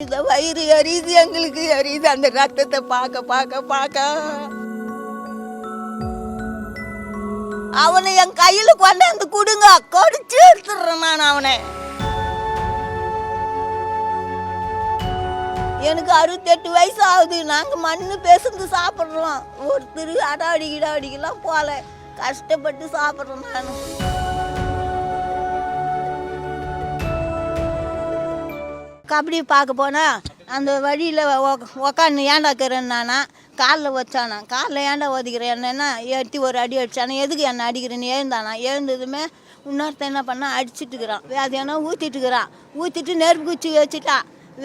இந்த வயிறு எரியுது, எங்களுக்கு எரியுது. அந்த ரத்தத்தை பார்க்க பார்க்க பார்க்க அவனை என் கையில கொண்டாந்து கொடுங்க, கடிச்சு எடுத்துடுறேன் நான் அவனை. எனக்கு 68 வயசு ஆகுது. நாங்க மண்ணு பேசுந்து சாப்பிட்றோம். ஒருத்தர் அடாடி கிடாடிக்கெல்லாம் போல கஷ்டப்பட்டு சாப்பிட்றோம். நான் கபடி பார்க்க போனால் அந்த வழியில் உக்காந்து ஏண்டாக்கிறேன் நானா காலில் வச்சானா, காலில் ஏண்டா ஒதிக்கிறேன் என்னன்னா எட்டி ஒரு அடி அடித்தானா, எதுக்கு என்ன அடிக்கிறேன்னு எழுந்தானா. எழுந்ததுமே இன்னொருத்த என்ன பண்ணால் அடிச்சிட்டுக்கிறான், வேதையானா ஊற்றிட்டுக்கிறான். ஊற்றிட்டு நெருப்பு குச்சி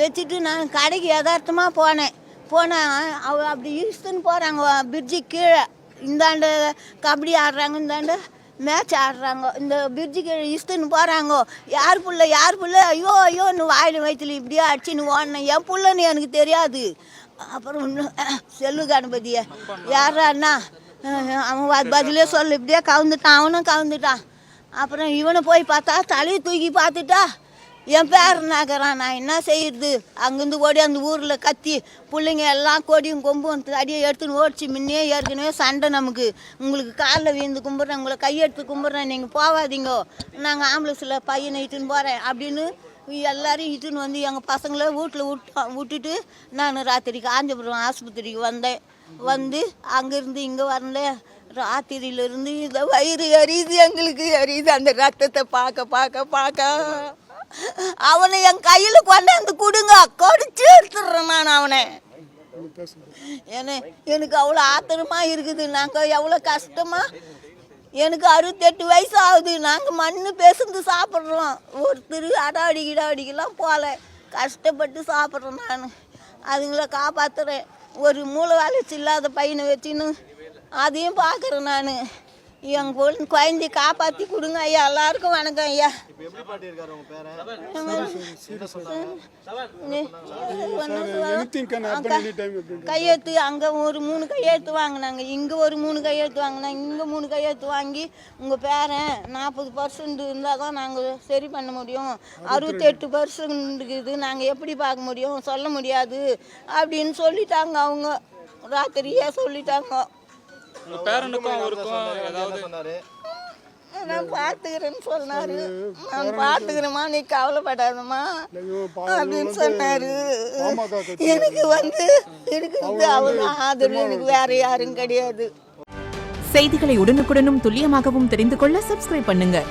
வச்சுட்டு நான் கடைக்கு யதார்த்தமாக போனேன். அவள் அப்படி இழுத்துன்னு போகிறாங்க பிரிட்ஜு கீழே. இந்தாண்டு கபடி ஆடுறாங்க, இந்தாண்டு மேட்ச் ஆடுறாங்க. இந்த பிரிட்ஜு கீழே இழுத்துன்னு போகிறாங்க. யார் புள்ள ஐயோ ஐயோன்னு வாயில் வயிற்றுல இப்படியே அடிச்சுன்னு ஓடினேன். என் புள்ளன்னு எனக்கு தெரியாது. அப்புறம் இன்னும் செல்லு கணபதியை யாராண்ணா அவன் பதிலே சொல்ல இப்படியே கவுந்துட்டான். அவனும் கவுந்துட்டான். அப்புறம் இவனை போய் பார்த்தா தலையை தூக்கி பார்த்துட்டா என் பேர் நகரான். நான் என்ன செய்யுது? அங்கேருந்து ஓடி அந்த ஊரில் கத்தி பிள்ளைங்க எல்லாம் கொடியும் கொம்பும் அடியை எடுத்துன்னு ஓடிச்சு. முன்னே ஏற்கனவே சண்டை நமக்கு. உங்களுக்கு காலில் வீழ்ந்து கும்பிட்றேன், உங்களை கையெடுத்து கும்பிட்றேன், நீங்கள் போகாதீங்கோ, நாங்கள் ஆம்புலன்ஸில் பையனை இட்டுன்னு போகிறேன் அப்படின்னு எல்லோரும் இட்டுன்னு வந்து எங்கள் பசங்களை வீட்டில் விட்டுட்டு நான் ராத்திரி காஞ்சிபுரம் ஆஸ்பத்திரிக்கு வந்தேன். வந்து அங்கேருந்து இங்கே வரல. ராத்திரியிலேருந்து இந்த வயிறு எரியுது, எங்களுக்கு எரியுது. அந்த ரத்தத்தை பார்க்க அவனை என் கையில் கொண்டாந்து கொடுங்க, கடிச்சு எடுத்துடுறேன் நான் அவனை. எனக்கு அவ்வளோ ஆத்திரமாக இருக்குது. நாங்கள் எவ்வளோ கஷ்டமாக, எனக்கு 68 வயசு ஆகுது. நாங்கள் மண்ணு பேசுந்து சாப்பிட்றோம். ஒருத்தர் அடாடி கிடாடிக்கெல்லாம் போல கஷ்டப்பட்டு சாப்பிட்றோம். நான் அதுங்களை காப்பாற்றுறேன். ஒரு மூளை வளர்ச்சி இல்லாத பையனை வச்சுன்னு அதையும் பார்க்குறேன். நான் எங்கள் பொண்ணு குழந்தைய காப்பாற்றி கொடுங்க ஐயா. எல்லாருக்கும் வணக்கம் ஐயா. கையெழுத்து அங்கே ஒரு 3 கையெழுத்து வாங்கினாங்க, இங்கே ஒரு 3 கையெழுத்து வாங்கினாங்க, இங்கே 3 கையெழுத்து வாங்கி உங்கள் பேரன் 40% இருந்தால் தான் நாங்கள் சரி பண்ண முடியும், 68% இருக்குது, நாங்கள் எப்படி பார்க்க முடியும், சொல்ல முடியாது அப்படின்னு சொல்லிட்டாங்க. அவங்க ராத்திரியே சொல்லிட்டாங்க. நான் பார்த்துக்கிறேன்னு சொன்னாரு. நான் பார்த்துக்கிறேம்மா, நீ கவலைப்படாதம்மா அப்படின்னு சொன்னாரு. எனக்கு அவர் ஆதரவு, எனக்கு வேற யாரும் கிடையாது. செய்திகளை உடனுக்குடனும் துல்லியமாகவும் தெரிந்து கொள்ள சப்ஸ்கிரைப் பண்ணுங்க.